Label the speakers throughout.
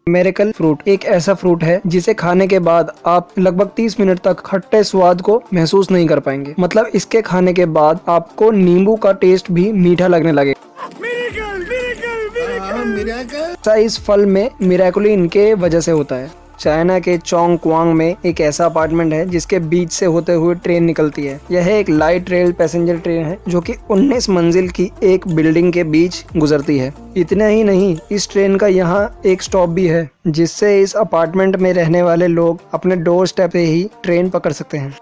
Speaker 1: Miracle fruit एक ऐसा fruit है जिसे खाने के बाद आप लगभग 30 मिनट तक खट्टे स्वाद को महसूस नहीं कर पाएंगे। मतलब इसके खाने के बाद आपको नींबू का टेस्ट भी मीठा लगने लगेगा। इस फल में मिरेकल इनके वजह से होता है। चाइना के चोंग क्वांग में एक ऐसा अपार्टमेंट है जिसके बीच से होते हुए ट्रेन निकलती है। यह एक लाइट रेल पैसेंजर ट्रेन है जो कि 19 मंजिल की एक बिल्डिंग के बीच गुजरती है। इतना ही नहीं, इस ट्रेन का यहाँ एक स्टॉप भी है जिससे इस अपार्टमेंट में रहने वाले लोग अपने डोर स्टेप से ही ट्रेन पकड़ सकते हैं।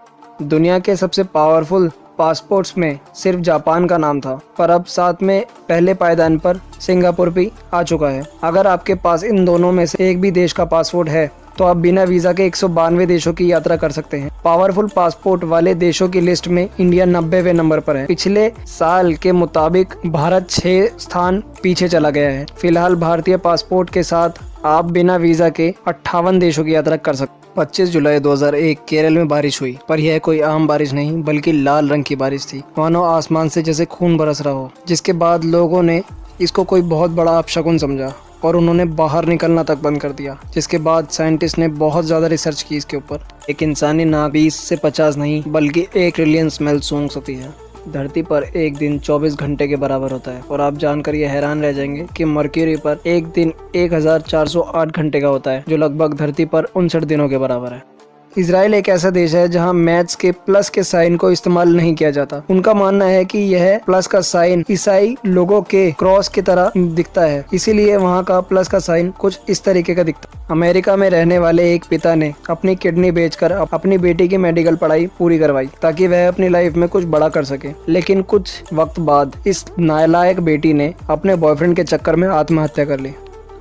Speaker 1: दुनिया के सबसे पावरफुल पासपोर्ट्स में सिर्फ जापान का नाम था, पर अब साथ में पहले पायदान पर सिंगापुर भी आ चुका है। अगर आपके पास इन दोनों में से एक भी देश का पासपोर्ट है तो आप बिना वीजा के 192 देशों की यात्रा कर सकते हैं। पावरफुल पासपोर्ट वाले देशों की लिस्ट में इंडिया 90वें नंबर पर है। पिछले साल के मुताबिक भारत 6 स्थान पीछे चला गया है। फिलहाल भारतीय पासपोर्ट के साथ आप बिना वीजा के 58 देशों की यात्रा कर सकते हैं। 25 जुलाई 2001 केरल में बारिश हुई, पर यह कोई आम बारिश नहीं बल्कि लाल रंग की बारिश थी, मानो आसमान से जैसे खून बरस रहा हो। जिसके बाद लोगों ने इसको कोई बहुत बड़ा अपशकुन समझा और उन्होंने बाहर निकलना तक बंद कर दिया। जिसके बाद साइंटिस्ट ने बहुत ज़्यादा रिसर्च की इसके ऊपर। एक इंसानी नाक 20 से 50 नहीं बल्कि 1 ट्रिलियन स्मेल सूंघ सकती है। धरती पर एक दिन 24 घंटे के बराबर होता है और आप जानकर ये हैरान रह जाएंगे कि मरक्यूरी पर एक दिन 1408 घंटे का होता है, जो लगभग धरती पर 59 दिनों के बराबर है। इजराइल एक ऐसा देश है जहां मैथ्स के प्लस के साइन को इस्तेमाल नहीं किया जाता। उनका मानना है कि यह प्लस का साइन ईसाई लोगों के क्रॉस की तरह दिखता है, इसीलिए वहां का प्लस का साइन कुछ इस तरीके का दिखता है। अमेरिका में रहने वाले एक पिता ने अपनी किडनी बेचकर अपनी बेटी की मेडिकल पढ़ाई पूरी करवाई ताकि वह अपनी लाइफ में कुछ बड़ा कर सके। लेकिन कुछ वक्त बाद इस नालायक बेटी ने अपने बॉयफ्रेंड के चक्कर में आत्महत्या कर ली।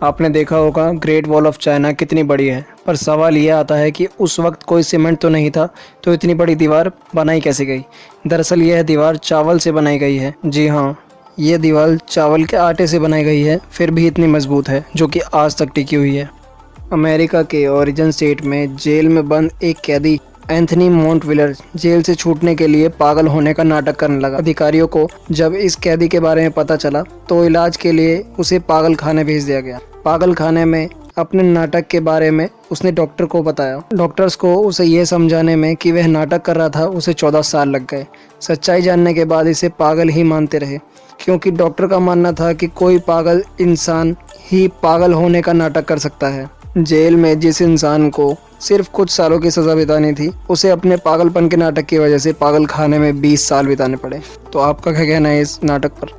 Speaker 1: आपने देखा होगा ग्रेट वॉल ऑफ चाइना कितनी बड़ी है, पर सवाल यह आता है कि उस वक्त कोई सीमेंट तो नहीं था, तो इतनी बड़ी दीवार बनाई कैसे गई। दरअसल यह दीवार चावल से बनाई गई है। जी हाँ, यह दीवार चावल के आटे से बनाई गई है, फिर भी इतनी मजबूत है जो कि आज तक टिकी हुई है। अमेरिका के ओरिजिन स्टेट में जेल में बंद एक कैदी एंथनी मोंटविलर जेल से छूटने के लिए पागल होने का नाटक करने लगा। अधिकारियों को जब इस कैदी के बारे में पता चला तो इलाज के लिए उसे पागल खाने भेज दिया गया। पागल खाने में अपने नाटक के बारे में उसने डॉक्टर को बताया। डॉक्टर्स को उसे यह समझाने में कि वह नाटक कर रहा था उसे 14 साल लग गए। सच्चाई जानने के बाद इसे पागल ही मानते रहे, क्योंकि डॉक्टर का मानना था कि कोई पागल इंसान ही पागल होने का नाटक कर सकता है। जेल में जिस इंसान को सिर्फ कुछ सालों की सजा बितानी थी, उसे अपने पागलपन के नाटक की वजह से पागल खाने में 20 साल बिताने पड़े। तो आपका क्या कहना है इस नाटक पर?